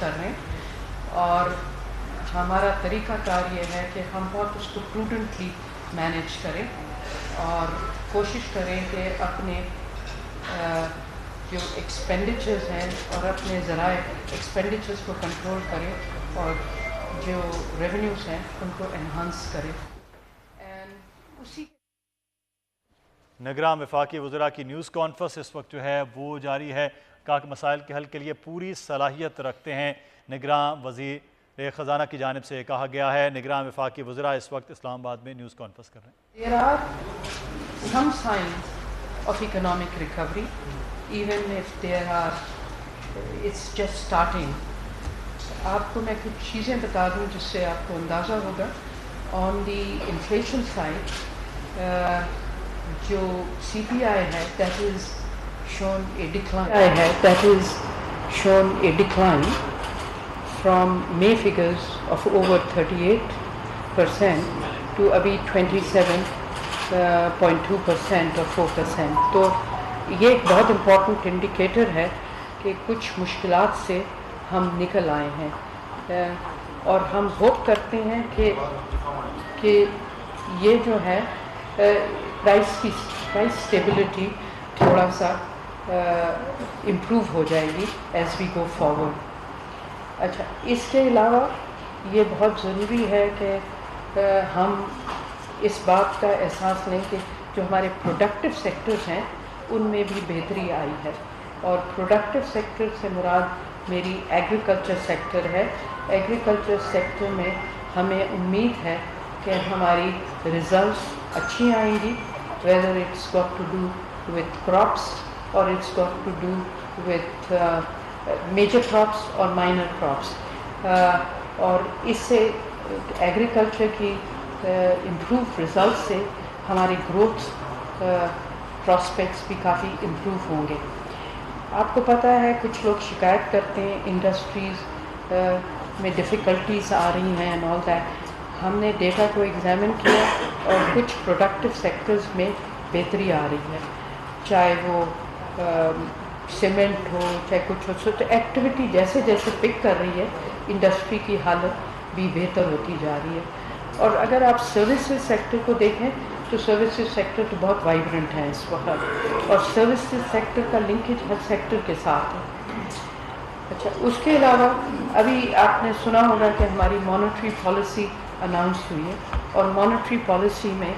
کر رہے ہیں اور ہمارا طریقہ کار یہ ہے کہ ہم بہت اس کو پروڈنٹلی مینیج کریں اور کوشش کریں کہ اپنے جو ایکسپینڈیچرز ہیں اور اپنے ذرائع ایکسپینڈیچرز کو کنٹرول کریں اور جو ریونیوز ہیں ان کو انہانس کریں. اسی نگراں وفاقی وزراء کی نیوز کانفرنس اس وقت جو ہے وہ جاری ہے. کہا کہ مسائل کے حل کے لیے پوری صلاحیت رکھتے ہیں. نگراں وزیر خزانہ کی جانب سے کہا گیا ہے. نگراں وفاقی وزراء اس وقت اسلام آباد میں نیوز کانفرنس کر رہے ہیں. There are some signs of economic recovery, even if there are, it's just starting. آپ کو میں کچھ چیزیں بتا دوں جس سے آپ کو اندازہ ہوگا. On the inflation side, جو CPI ہے that is shown a decline from May figures of over 38% to ابھی 27.2% اور 4%. تو یہ ایک بہت امپورٹنٹ انڈیکیٹر ہے کہ کچھ مشکلات سے ہم نکل آئے ہیں اور ہم ہوپ کرتے ہیں کہ یہ جو ہے پرائس اسٹیبلٹی تھوڑا سا امپروو ہو جائے گی ایز وی گو فارورڈ. اچھا، اس کے علاوہ یہ بہت ضروری ہے کہ ہم اس بات کا احساس لیں کہ جو ہمارے پروڈکٹیو سیکٹرز ہیں ان میں بھی بہتری آئی ہے. اور پروڈکٹیو سیکٹر سے مراد میری ایگریکلچر سیکٹر ہے. ایگریکلچر سیکٹر میں ہمیں امید ہے کہ ہماری ریزلٹس اچھی آئیں گی, whether it's got to do with crops or it's got to do with major crops or minor crops. اور اس سے ایگریکلچر کی امپروو ریزلٹ سے ہماری گروتھ پراسپیکٹس بھی کافی امپروو ہوں گے. آپ کو پتہ ہے کچھ لوگ شکایت کرتے ہیں انڈسٹریز میں ڈیفیکلٹیز آ رہی ہیں اینڈ آل دیٹ. ہم نے ڈیٹا کو ایگزامن کیا اور کچھ پروڈکٹیو سیکٹرز میں بہتری آ رہی ہے, چاہے وہ سیمنٹ ہو چاہے کچھ ہو. تو ایکٹیویٹی جیسے جیسے پک کر رہی ہے انڈسٹری کی حالت بھی بہتر ہوتی جا رہی ہے. اور اگر آپ سروسز سیکٹر کو دیکھیں تو سروسز سیکٹر تو بہت وائبرنٹ ہے اس وقت, اور سروسز سیکٹر کا لنکیج ہر سیکٹر کے ساتھ ہے. اچھا, اس کے علاوہ ابھی آپ نے سنا ہوگا کہ ہماری مانیٹری پالیسی اناؤنس ہوئی ہے, اور مانیٹری پالیسی میں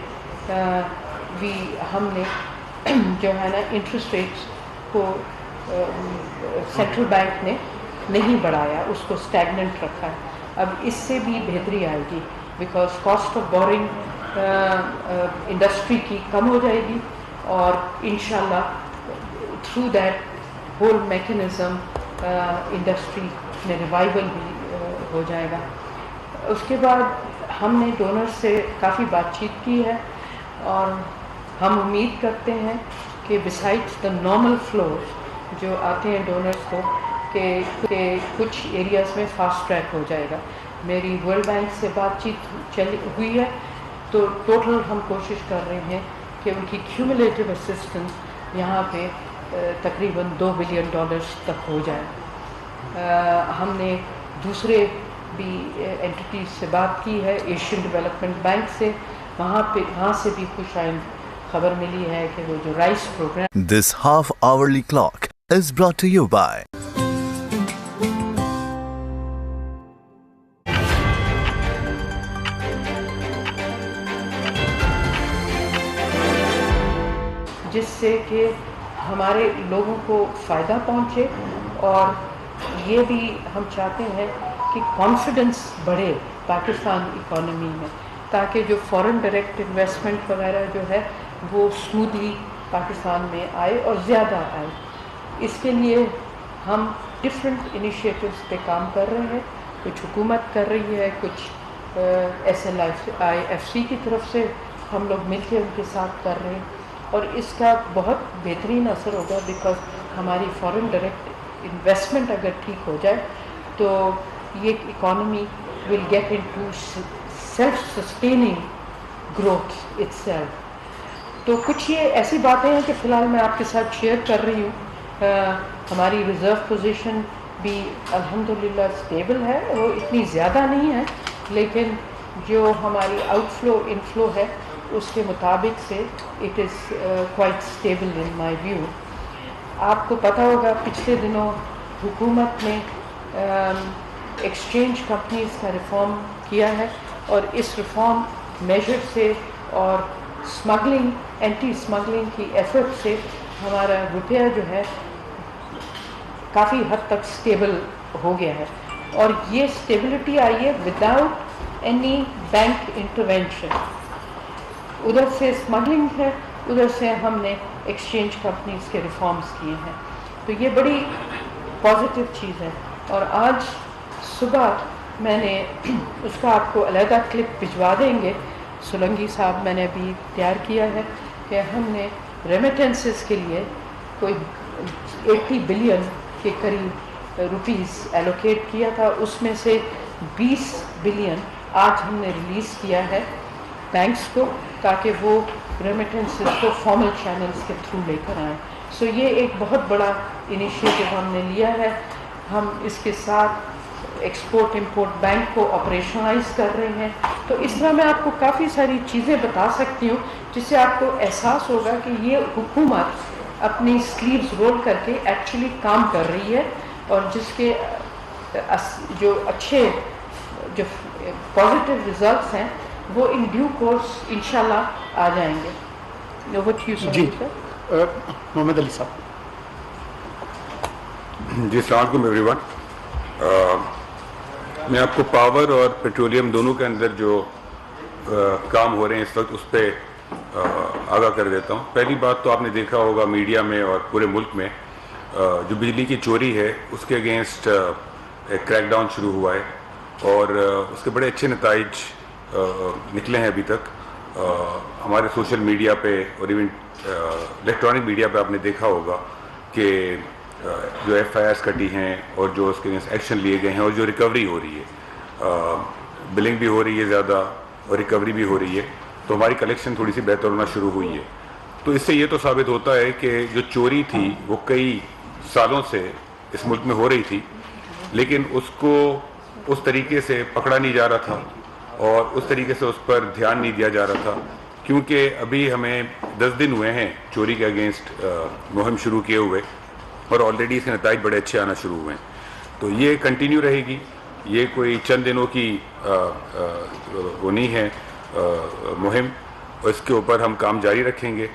بھی ہم نے جو ہے نا انٹرسٹ ریٹس کو سینٹرل بینک نے نہیں بڑھایا, اس کو اسٹیگننٹ رکھا ہے. اب اس سے بھی بہتری آئے گی because cost of boring industry کی کم ہو جائے گی, اور انشاءاللہ through that whole mechanism industry میں ریوائول بھی ہو جائے گا. اس کے بعد ہم نے ڈونر سے کافی بات چیت کی ہے, اور ہم امید کرتے ہیں کہ بسائڈس دا نارمل فلوز جو آتے ہیں ڈونرز کو کہ کچھ ایریاز میں فاسٹ ٹریک ہو جائے گا. میری ورلڈ بینک سے بات چیت ہوئی ہے, تو ٹوٹل ہم کوشش کر رہے ہیں کہ ان کی کیومولیٹو اسسٹنس یہاں پہ تقریباً $2 بلین تک ہو جائے. ہم نے دوسرے بھی اینٹیٹیز سے بات کی ہے, ایشین ڈیولپمنٹ بینک سے, وہاں سے بھی خوش آئند خبر ملی ہے کہ وہ جو rice programme. This half-hourly clock is brought to you by جس سے کہ ہمارے لوگوں کو فائدہ پہنچے, اور یہ بھی ہم چاہتے ہیں کہ کانفیڈنس بڑھے پاکستان اکانومی میں, تاکہ جو فورن ڈائریکٹ انویسٹمنٹ وغیرہ جو ہے وہ اسموتھلی پاکستان میں آئے اور زیادہ آئے. اس کے لیے ہم ڈفرینٹ انیشیٹوز پہ کام کر رہے ہیں. کچھ حکومت کر رہی ہے, کچھ SLIFC کی طرف سے ہم لوگ مل کے ان کے ساتھ کر رہے ہیں, اور اس کا بہت بہترین اثر ہوگا بیکاز ہماری فورن ڈائریکٹ انویسٹمنٹ اگر ٹھیک ہو جائے تو یہ economy will get into self sustaining growth itself. تو کچھ یہ ایسی باتیں ہیں کہ فی الحال میں آپ کے ساتھ شیئر کر رہی ہوں. ہماری ریزرو پوزیشن بھی الحمدللہ اسٹیبل ہے. وہ اتنی زیادہ نہیں ہے لیکن جو ہماری آؤٹ فلو ان فلو ہے اس کے مطابق سے it is quite stable in my view. آپ کو پتہ ہوگا پچھلے دنوں حکومت نے ایکسچینج کمپنیز کا ریفارم کیا ہے اور اس ریفارم میجر سے اور اسمگلنگ اینٹی اسمگلنگ کی ایفرٹ سے ہمارا روپیہ جو ہے کافی حد تک اسٹیبل ہو گیا ہے. اور یہ اسٹیبلٹی آئی ہے وداؤٹ اینی بینک انٹرونشن. ادھر سے اسمگلنگ ہے, ادھر سے ہم نے ایکسچینج کمپنیز کے ریفارمز کیے ہیں. تو یہ بڑی پازیٹیو چیز ہے. اور آج صبح میں نے اس کا آپ کو علیحدہ کلپ بھجوا دیں گے, سولنگی صاحب میں نے ابھی تیار کیا ہے کہ ہم نے ریمیٹنسز کے لیے کوئی 80 بلین کے قریب روپیز ایلوکیٹ کیا تھا. اس میں سے 20 بلین آج ہم نے ریلیز کیا ہے بینکس کو تاکہ وہ ریمیٹنسز کو فارمل چینلز کے تھرو لے کر آئیں. سو یہ ایک بہت بڑا انیشیٹو ہم نے لیا ہے. ہم اس کے ساتھ ایکسپورٹ امپورٹ بینک کو آپریشنلائز کر رہے ہیں. تو اس طرح میں آپ کو کافی ساری چیزیں بتا سکتی ہوں جس سے آپ کو احساس ہوگا کہ یہ حکومت اپنی سلیوز رول کر کے ایکچولی کام کر رہی ہے اور جس کے جو اچھے جو پازیٹیو ریزلٹس ہیں وہ ان ڈیو کورس انشاءاللہ آ جائیں گے. جی محمد علی صاحب. جی السلام علیکم ایوری ون. میں آپ کو پاور اور پیٹرولیم دونوں کے اندر جو کام ہو رہے ہیں اس وقت اس پہ آگاہ کر دیتا ہوں. پہلی بات تو آپ نے دیکھا ہوگا میڈیا میں اور پورے ملک میں جو بجلی کی چوری ہے اس کے اگینسٹ ایک کریک ڈاؤن شروع ہوا ہے اور اس کے بڑے اچھے نتائج نکلے ہیں ابھی تک. ہمارے سوشل میڈیا پہ اور ایون الیکٹرانک میڈیا پہ آپ نے دیکھا ہوگا کہ جو ایف آئی آرز کٹی ہیں اور جو اس کے اگینسٹ ایکشن لیے گئے ہیں اور جو ریکوری ہو رہی ہے, بلنگ بھی ہو رہی ہے زیادہ اور ریکوری بھی ہو رہی ہے. تو ہماری کلیکشن تھوڑی سی بہتر ہونا شروع ہوئی ہے. تو اس سے یہ تو ثابت ہوتا ہے کہ جو چوری تھی وہ کئی سالوں سے اس ملک میں ہو رہی تھی لیکن اس کو اس طریقے سے پکڑا نہیں جا رہا تھا اور اس طریقے سے اس پر دھیان نہیں دیا جا رہا تھا کیونکہ ابھی ہمیں 10 دن ہوئے ہیں چوری کے اگینسٹ مہم شروع کیے ہوئے اور آلریڈی اس کے نتائج بڑے اچھے آنا شروع ہوئے ہیں. تو یہ کنٹینیو رہے گی, یہ کوئی چند دنوں کی وہ نہیں ہے مہم, اور اس کے اوپر ہم کام جاری رکھیں گے.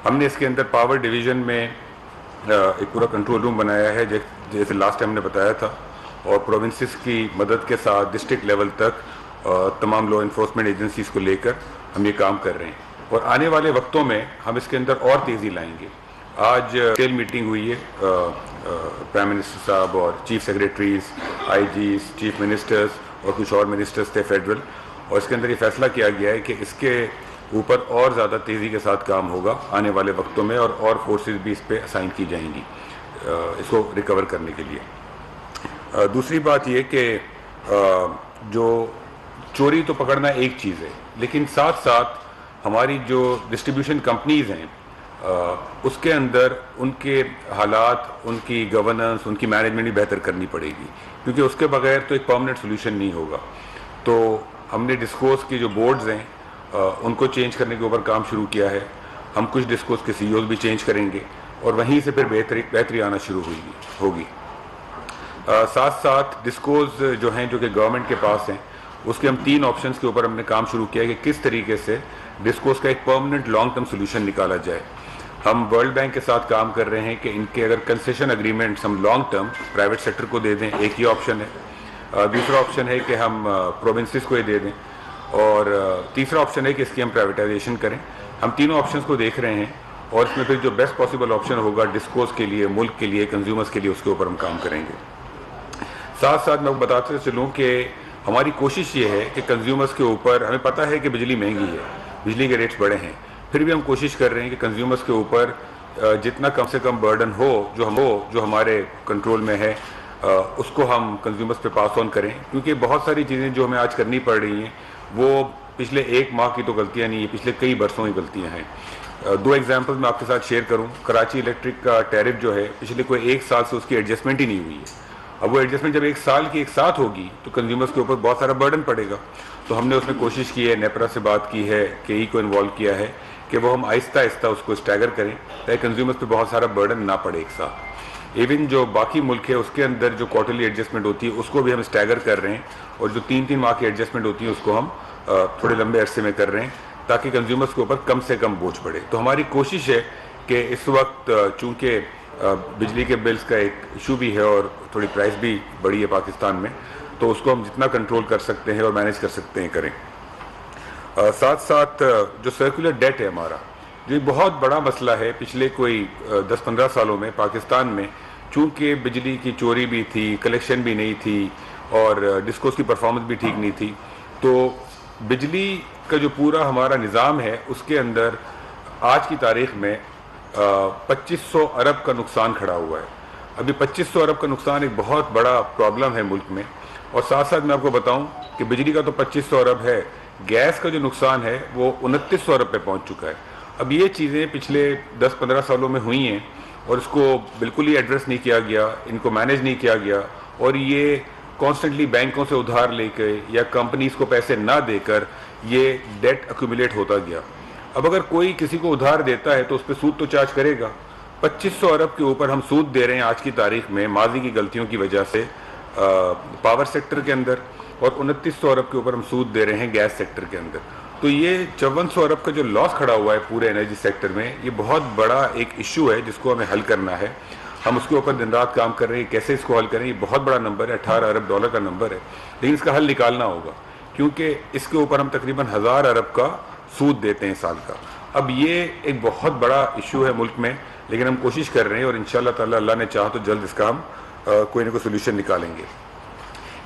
ہم نے اس کے اندر پاور ڈویژن میں ایک پورا کنٹرول روم بنایا ہے جیسے لاسٹ ٹائم نے بتایا تھا, اور پروونسز کی مدد کے ساتھ ڈسٹرکٹ لیول تک تمام لا انفورسمنٹ ایجنسیز کو لے کر ہم یہ کام کر رہے ہیں. اور آنے والے وقتوں میں ہم اس کے اندر اور تیزی لائیں گے. آج ڈیٹیل میٹنگ ہوئی ہے پرائم منسٹر صاحب اور چیف سیکریٹریز, آئی جیز, چیف منسٹرز اور کچھ اور منسٹرز تھے فیڈرل, اور اس کے اندر یہ فیصلہ کیا گیا ہے کہ اس کے اوپر اور زیادہ تیزی کے ساتھ کام ہوگا آنے والے وقتوں میں اور فورسز بھی اس پہ اسائن کی جائیں گی اس کو ریکور کرنے کے لیے. دوسری بات یہ کہ جو چوری تو پکڑنا ایک چیز ہے لیکن ساتھ ساتھ ہماری جو ڈسٹریبیوشن کمپنیز ہیں اس کے اندر ان کے حالات, ان کی گورننس, ان کی مینجمنٹ بھی بہتر کرنی پڑے گی کیونکہ اس کے بغیر تو ایک پرماننٹ سولوشن نہیں ہوگا. تو ہم نے ڈسکوز کی جو بورڈز ہیں ان کو چینج کرنے کے اوپر کام شروع کیا ہے. ہم کچھ ڈسکوز کے سی اوز بھی چینج کریں گے اور وہیں سے پھر بہتری آنا شروع ہوگی. ساتھ ساتھ ڈسکوز جو ہیں جو کہ گورنمنٹ کے پاس ہیں اس کے ہم 3 آپشنز کے اوپر ہم نے کام شروع کیا کہ کس طریقے سے ڈسکوز کا ایک پرماننٹ لانگ ٹرم سولوشن نکالا جائے. ہم ورلڈ بینک کے ساتھ کام کر رہے ہیں کہ ان کے اگر کنسیشن اگریمنٹس ہم لانگ ٹرم پرائیویٹ سیکٹر کو دے دیں, ایک ہی آپشن ہے. دوسرا آپشن ہے کہ ہم پروونسز کو ہی دے دیں, اور تیسرا آپشن ہے کہ اس کی ہم پرائیویٹائزیشن کریں. ہم تینوں آپشنز کو دیکھ رہے ہیں اور اس میں پھر جو بیسٹ پاسبل آپشن ہوگا ڈسکوز کے لیے, ملک کے لیے, کنزیومرز کے لیے, اس کے اوپر ہم کام کریں گے. ساتھ ساتھ میں بتاتے چلوں کہ ہماری کوشش یہ ہے کہ کنزیومرز کے اوپر, ہمیں پتہ ہے کہ بجلی مہنگی ہے, بجلی کے ریٹس بڑے ہیں, پھر بھی ہم کوشش کر رہے ہیں کہ کنزیومرز کے اوپر جتنا کم سے کم برڈن ہو جو ہمارے کنٹرول میں ہے اس کو ہم کنزیومرز پہ پاس آن کریں, کیونکہ بہت ساری چیزیں جو ہمیں آج کرنی پڑ رہی ہیں وہ پچھلے 1 ماہ کی تو غلطیاں نہیں ہیں, پچھلے کئی برسوں کی غلطیاں ہیں. 2 ایگزامپل میں آپ کے ساتھ شیئر کروں. کراچی الیکٹرک کا ٹیرف جو ہے پچھلے کوئی 1 سال سے اس کی ایڈجسٹمنٹ ہی نہیں ہوئی ہے. اب وہ ایڈجسٹمنٹ جب ایک سال کی ایک ساتھ ہوگی تو کنزیومرز کے اوپر بہت سارا برڈن پڑے گا. تو ہم نے اس میں کوشش کی ہے, نیپرا سے بات کی ہے, کے ای کو انوالو کیا ہے کہ وہ ہم آہستہ آہستہ اس کو اسٹیگر کریں تاکہ کنزیومرز پہ بہت سارا برڈن نہ پڑے ایک ساتھ. ایون جو باقی ملک ہے اس کے اندر جو کوارٹرلی ایڈجسٹمنٹ ہوتی ہے اس کو بھی ہم اسٹیگر کر رہے ہیں, اور جو 3 ماہ کی ایڈجسٹمنٹ ہوتی ہے اس کو ہم تھوڑے لمبے عرصے میں کر رہے ہیں تاکہ کنزیومرز کے اوپر کم سے کم بوجھ پڑے. تو ہماری کوشش ہے کہ اس وقت چونکہ بجلی کے بلز کا ایک ایشو بھی ہے اور تھوڑی پرائس بھی بڑی ہے پاکستان میں, تو اس کو ہم جتنا کنٹرول کر سکتے ہیں اور مینیج کر سکتے ہیں کریں. ساتھ ساتھ جو سرکولر ڈیٹ ہے ہمارا, جو ایک بہت بڑا مسئلہ ہے پچھلے کوئی 10-15 سالوں میں پاکستان میں, چونکہ بجلی کی چوری بھی تھی, کلیکشن بھی نہیں تھی اور ڈسکوز کی پرفارمنس بھی ٹھیک نہیں تھی, تو بجلی کا جو پورا ہمارا نظام ہے اس کے اندر آج کی تاریخ میں 2500 ارب کا نقصان کھڑا ہوا ہے. ابھی 2500 ارب کا نقصان ایک بہت بڑا پرابلم ہے ملک میں. اور ساتھ ساتھ میں آپ کو بتاؤں کہ بجلی کا تو 2500 ارب ہے, گیس کا جو نقصان ہے وہ 2900 ارب پہ پہنچ چکا ہے. اب یہ چیزیں پچھلے 10-15 سالوں میں ہوئی ہیں اور اس کو بالکل ہی ایڈریس نہیں کیا گیا, ان کو مینیج نہیں کیا گیا, اور یہ کانسٹنٹلی بینکوں سے ادھار لے کے یا کمپنیز کو پیسے نہ دے کر یہ ڈیٹ ایکومولیٹ ہوتا گیا. اب اگر کوئی کسی کو ادھار دیتا ہے تو اس پہ سود تو چارج کرے گا. 2500 ارب کے اوپر ہم سود دے رہے ہیں آج کی تاریخ میں ماضی کی غلطیوں کی وجہ سے پاور سیکٹر کے اندر, اور 2900 ارب کے اوپر ہم سود دے رہے ہیں گیس سیکٹر کے اندر. تو یہ 5400 ارب کا جو لاس کھڑا ہوا ہے پورے انرجی سیکٹر میں, یہ بہت بڑا ایک ایشو ہے جس کو ہمیں حل کرنا ہے. ہم اس کے اوپر دن رات کام کر رہے ہیں کیسے اس کو حل کریں. یہ بہت بڑا نمبر ہے, 18 ارب ڈالر کا نمبر ہے, لیکن اس کا حل نکالنا ہوگا کیونکہ اس کے اوپر ہم تقریباً 1000 ارب کا سود دیتے ہیں سال کا. اب یہ ایک بہت بڑا ایشو ہے ملک میں, لیکن ہم کوشش کر رہے ہیں اور انشاءاللہ تعالی اللہ نے چاہا تو جلد اس کا ہم کوئی نہ کوئی سولوشن نکالیں گے.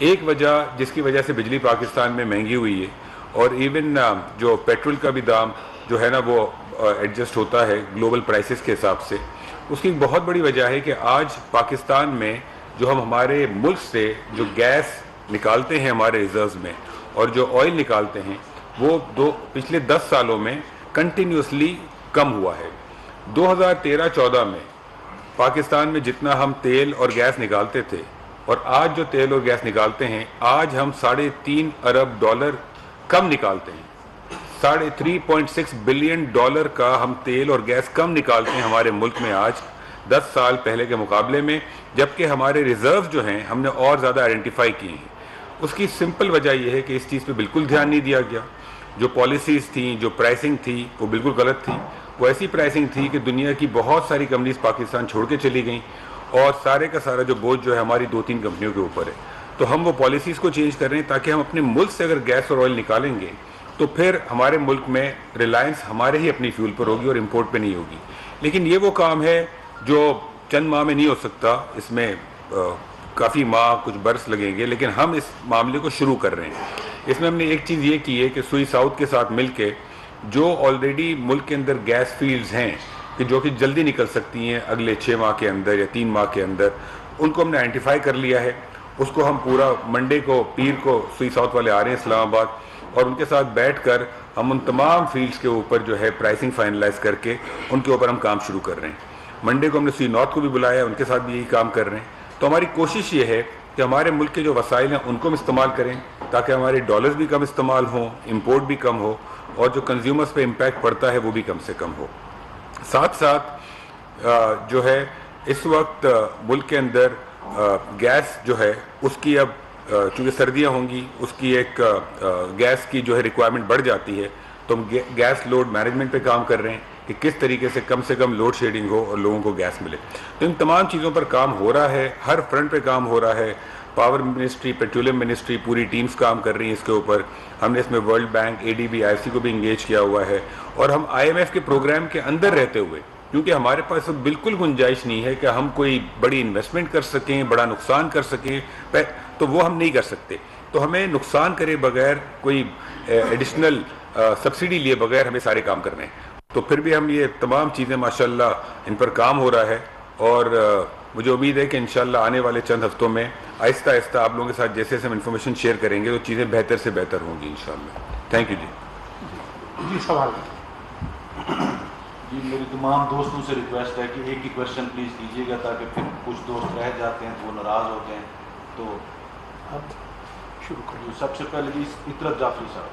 ایک وجہ جس کی وجہ سے بجلی پاکستان میں مہنگی ہوئی ہے, اور ایون جو پیٹرول کا بھی دام جو ہے نا وہ ایڈجسٹ ہوتا ہے گلوبل پرائسز کے حساب سے, اس کی ایک بہت بڑی وجہ ہے کہ آج پاکستان میں جو ہم ہمارے ملک سے جو گیس نکالتے ہیں ہمارے ریزروز میں اور جو آئل نکالتے ہیں وہ پچھلے 10 سالوں میں کنٹینیوسلی کم ہوا ہے. 2013-14 میں پاکستان میں جتنا ہم تیل اور گیس نکالتے تھے اور آج جو تیل اور گیس نکالتے ہیں, آج ہم 3.5 ارب ڈالر کم نکالتے ہیں. 3.6 بلین ڈالر کا ہم تیل اور گیس کم نکالتے ہیں ہمارے ملک میں آج 10 سال پہلے کے مقابلے میں, جبکہ ہمارے ریزرو جو ہیں ہم نے اور زیادہ آئیڈینٹیفائی کیے ہیں. اس کی سمپل وجہ یہ ہے کہ اس چیز پہ بالکل دھیان نہیں دیا گیا. جو پالیسیز تھیں, جو پرائسنگ تھی وہ بالکل غلط تھی. وہ ایسی پرائسنگ تھی کہ دنیا کی بہت ساری کمپنیز پاکستان چھوڑ کے چلی گئیں, اور سارے کا سارا جو بوجھ جو ہے ہماری 2-3 کمپنیوں کے اوپر ہے. تو ہم وہ پالیسیز کو چینج کر رہے ہیں تاکہ ہم اپنے ملک سے اگر گیس اور آئل نکالیں گے تو پھر ہمارے ملک میں ریلائنس ہمارے ہی اپنی فیول پر ہوگی اور امپورٹ پہ نہیں ہوگی. لیکن یہ وہ کام ہے جو چند ماہ میں نہیں ہو سکتا, اس میں کافی ماہ کچھ برس لگیں گے, لیکن ہم اس معاملے کو شروع کر رہے ہیں. اس میں ہم نے ایک چیز یہ کی ہے کہ سوئی ساؤتھ کے ساتھ مل کے جو آلریڈی ملک کے اندر گیس فیلڈز ہیں کہ جو کہ جلدی نکل سکتی ہیں اگلے 6 ماہ کے اندر یا 3 ماہ کے اندر, ان کو ہم نے آئیڈینٹیفائی کر لیا ہے. اس کو ہم پورا منڈے کو پیر کو سوئی ساؤتھ والے آ رہے ہیں اسلام آباد, اور ان کے ساتھ بیٹھ کر ہم ان تمام فیلڈز کے اوپر جو ہے پرائسنگ فائنلائز کر کے ان کے اوپر ہم کام شروع کر رہے ہیں. منڈے کو ہم نے سوئی نارتھ کو بھی بلایا, ان کے ساتھ بھی یہی کام کر رہے ہیں. تو ہماری کوشش یہ ہے کہ ہمارے ملک کے جو وسائل ہیں ان کو ہم استعمال کریں تاکہ ہمارے ڈالرز بھی کم استعمال ہوں, امپورٹ بھی کم ہو, اور جو کنزیومرز پہ امپیکٹ پڑتا ہے وہ بھی کم سے کم ہو. ساتھ ساتھ جو ہے اس وقت ملک کے اندر گیس جو ہے اس کی اب چونکہ سردیاں ہوں گی, اس کی ایک گیس کی جو ہے ریکوائرمنٹ بڑھ جاتی ہے, تو ہم گیس لوڈ مینجمنٹ پہ کام کر رہے ہیں کہ کس طریقے سے کم لوڈ شیڈنگ ہو اور لوگوں کو گیس ملے. تو ان تمام چیزوں پر کام ہو رہا ہے, ہر فرنٹ پہ کام ہو رہا ہے. پاور منسٹری, پیٹرولیم منسٹری, پوری ٹیمز کام کر رہی ہیں اس کے اوپر. ہم نے اس میں ورلڈ بینک, ADB, IFC کو بھی انگیج کیا ہوا ہے, اور ہم IMF کے پروگرام کے اندر رہتے ہوئے, کیونکہ ہمارے پاس بالکل گنجائش نہیں ہے کہ ہم کوئی بڑی انویسٹمنٹ کر سکیں, بڑا نقصان کر سکیں, تو وہ ہم نہیں کر سکتے. تو ہمیں نقصان کرے بغیر, کوئی ایڈیشنل سبسڈی لیے بغیر ہمیں سارے کام کرنے ہیں. تو پھر بھی ہم یہ تمام چیزیں ماشاءاللہ ان پر کام ہو رہا ہے, اور مجھے امید ہے کہ انشاءاللہ آنے والے چند ہفتوں میں آہستہ آہستہ آپ لوگوں کے ساتھ جیسے ہم انفارمیشن شیئر کریں گے تو چیزیں بہتر سے بہتر ہوں گی انشاءاللہ. تھینک یو جی. جی سوال. جی میری تمام دوستوں سے ریکویسٹ ہے کہ ایک ہی کویشچن پلیز کیجیے گا تاکہ پھر کچھ دوست رہ جاتے ہیں تو وہ ناراض ہوتے ہیں. تو اب شروع کریے. سب سے پہلے جی اطرت جعفری صاحب.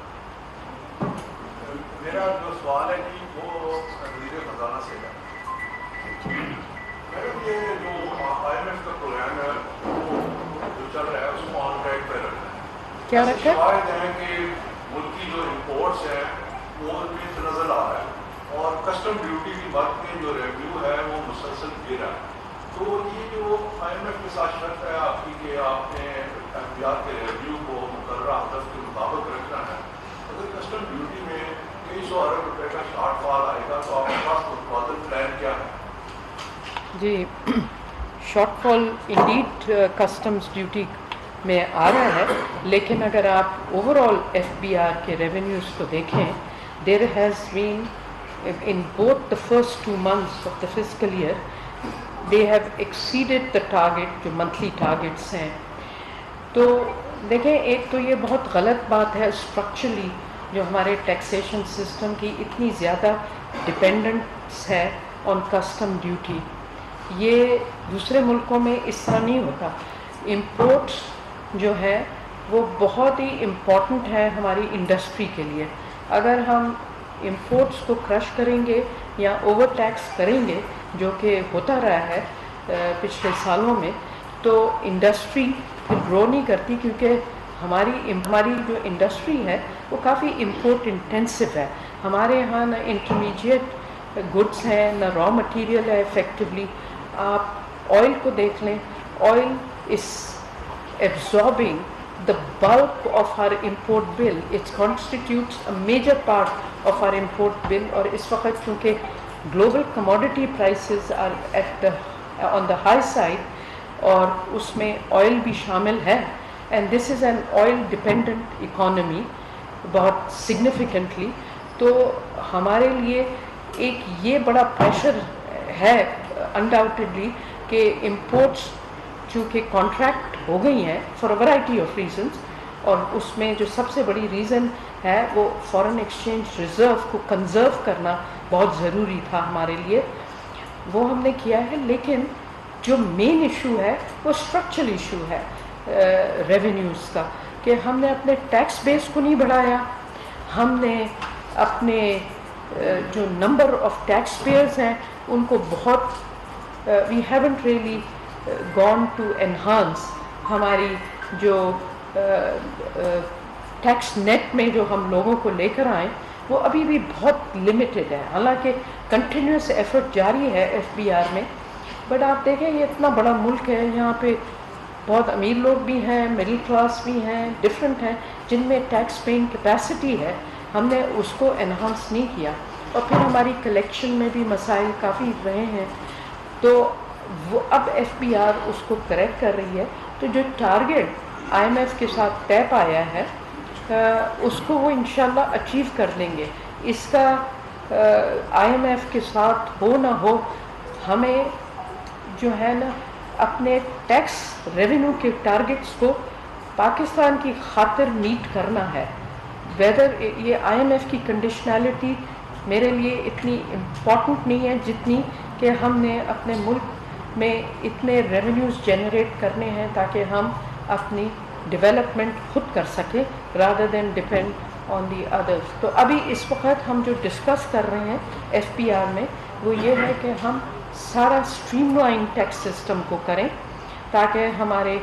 میرا جو سوال ہے جی وہ وزیر خزانہ سے ہے. میڈم یہ جو IMF کا پروگرام ہے وہ جو چل رہا ہے اس کو آن ٹریک پہ رکھنا ہے. کیا رکھا ہے؟ شواہد ہیں کہ ملک کی جو امپورٹس ہیں وہ انکریز نظر آ رہا ہے اور کسٹم ڈیوٹی کی بات میں جو ریونیو ہے وہ مسلسل گر رہا ہے. تو یہ جو IMF کے ساتھ شرط ہے آپ کی کہ آپ نے FBR کے ریونیو کو مقررہ ہدف کے مطابق رکھنا ہے, اگر کسٹم ڈیوٹی میں کئی سو ارب روپے کا شارٹ فال آئے گا تو آپ کے پاس متبادل پلان کیا ہے؟ جی, شارٹ فال انڈیڈ کسٹمز ڈیوٹی میں آ رہا ہے, لیکن اگر آپ اوور آل FBR کے ریونیوز کو دیکھیں, there has been in both the first 2 months of the fiscal year, they have exceeded the target, جو monthly targets ہیں. تو دیکھیں, ایک تو یہ بہت غلط بات ہے اسٹرکچرلی جو ہمارے ٹیکسیشن سسٹم کی اتنی زیادہ ڈپینڈنس ہے آن کسٹم ڈیوٹی. یہ دوسرے ملکوں میں اس طرح نہیں ہوتا. امپورٹس جو ہے وہ بہت ہی امپورٹنٹ ہے ہماری انڈسٹری کے لیے. اگر ہم امپورٹس کو کرش کریں گے یا اوور ٹیکس کریں گے, جو کہ ہوتا رہا ہے پچھلے سالوں میں, تو انڈسٹری پھر گرو نہیں کرتی, کیونکہ ہماری جو انڈسٹری ہے وہ کافی امپورٹ انٹینسو ہے. ہمارے یہاں نہ انٹرمیڈیٹ گڈس ہیں نہ را مٹیریل ہے افیکٹولی. آپ آئل کو دیکھ لیں, oil is absorbing the bulk of our import bill. It constitutes a major part of our import bill. اور اس وقت چونکہ global commodity prices are on the high side, اور اس میں آئل بھی شامل ہے, and this is an oil dependent economy بہت significantly. تو ہمارے لیے ایک یہ بڑا پریشر ہے undoubtedly کہ امپورٹس چونکہ کانٹریکٹ ہو گئی ہیں for a variety of reasons, اور اس میں جو سب سے بڑی ریزن ہے وہ فارن ایکسچینج ریزرو کو کنزرو کرنا بہت ضروری تھا ہمارے لیے, وہ ہم نے کیا ہے. لیکن جو مین ایشو ہے وہ اسٹرکچرل ایشو ہے ریونیوز کا, کہ ہم نے اپنے ٹیکس بیس کو نہیں بڑھایا. ہم نے اپنے جو نمبر آف ٹیکس پیئرز ہیں ان کو بہت we haven't really gone to enhance ہماری جو ٹیکس نیٹ میں جو ہم لوگوں کو لے کر آئیں وہ ابھی بھی بہت لمیٹڈ ہے. حالانکہ کنٹینیوس ایفرٹ جاری ہے FBR میں, بٹ آپ دیکھیں یہ اتنا بڑا ملک ہے, یہاں پہ بہت امیر لوگ بھی ہیں, مڈل کلاس بھی ہیں, ڈفرینٹ ہیں, جن میں ٹیکس پیئنگ کیپیسٹی ہے. ہم نے اس کو انہانس نہیں کیا, اور پھر ہماری کلیکشن میں بھی مسائل کافی رہے ہیں. تو وہ اب FBR اس کو کریکٹ کر رہی ہے. تو جو ٹارگیٹ IMF کے ساتھ طے پایا ہے اس کو وہ انشاءاللہ اچیو کر لیں گے. اس کا IMF کے ساتھ ہو نہ ہو, ہمیں جو ہے نا اپنے ٹیکس ریونیو کے ٹارگیٹس کو پاکستان کی خاطر میٹ کرنا ہے. ویدر یہ IMF کی کنڈیشنالٹی میرے لیے اتنی امپورٹنٹ نہیں ہے جتنی کہ ہم نے اپنے ملک میں اتنے ریونیوز جنریٹ کرنے ہیں تاکہ ہم اپنی ڈیولپمنٹ خود کر سکیں رادر دین ڈپینڈ آن دی ادرس. تو ابھی اس وقت ہم جو ڈسکس کر رہے ہیں FBR میں وہ یہ ہے کہ ہم سارا اسٹریم لائن ٹیکس سسٹم کو کریں تاکہ ہمارے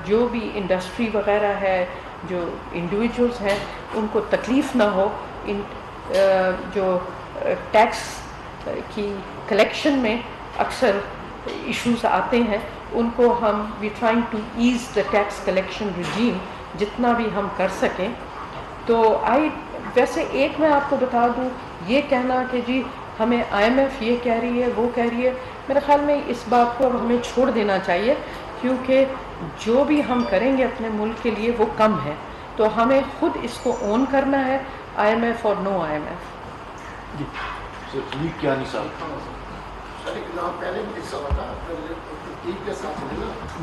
جو بھی انڈسٹری وغیرہ ہے, جو انڈیویجولس ہیں, ان کو تکلیف نہ ہو. ان جو ٹیکس کی کلیکشن میں اکثر ایشوز آتے ہیں ان کو ہم we trying to ease the tax collection regime جتنا بھی ہم کر سکیں. تو ویسے ایک میں آپ کو بتا دوں, یہ کہنا کہ جی ہمیں IMF یہ کہہ رہی ہے وہ کہہ رہی ہے, میرے خیال میں اس بات کو اب ہمیں چھوڑ دینا چاہیے, کیونکہ جو بھی ہم کریں گے اپنے ملک کے لیے وہ کم ہے. تو ہمیں خود اس کو اون کرنا ہے, IMF اور نو IMF. جی صدیق کیانی صاحب.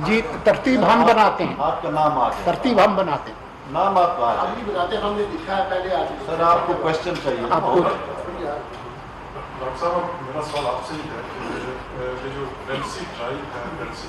جی ترتیب ہم بناتے ہیں, آپ کا نام آ گیا, ترتیب ہم بناتے ہیں, نام آپ کا آ ابھی بتاتے ہیں, ہم نے لکھا ہے پہلے آج. سر آپ کو کوشچن چاہیے. آپ کو ڈاکٹر صاحب میرا سوال آپ سے ہی ہے کہ جو ریڈ سی ٹرائب ہے, ریڈ سی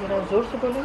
ذرا زور سے بولیں.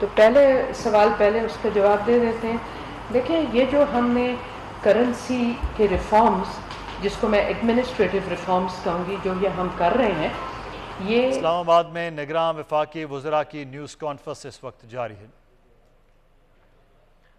تو پہلے سوال پہلے اس کا جواب دے دیتے ہیں. دیکھیں یہ جو ہم نے کرنسی کے ریفارمز، جس کو میں ایڈمنسٹریٹو ریفارمز کہوں گی، جو یہ ہم کر رہے ہیں، یہ اسلام آباد میں نگراں وفاقی وزراء کی نیوز کانفرنس اس وقت جاری ہے.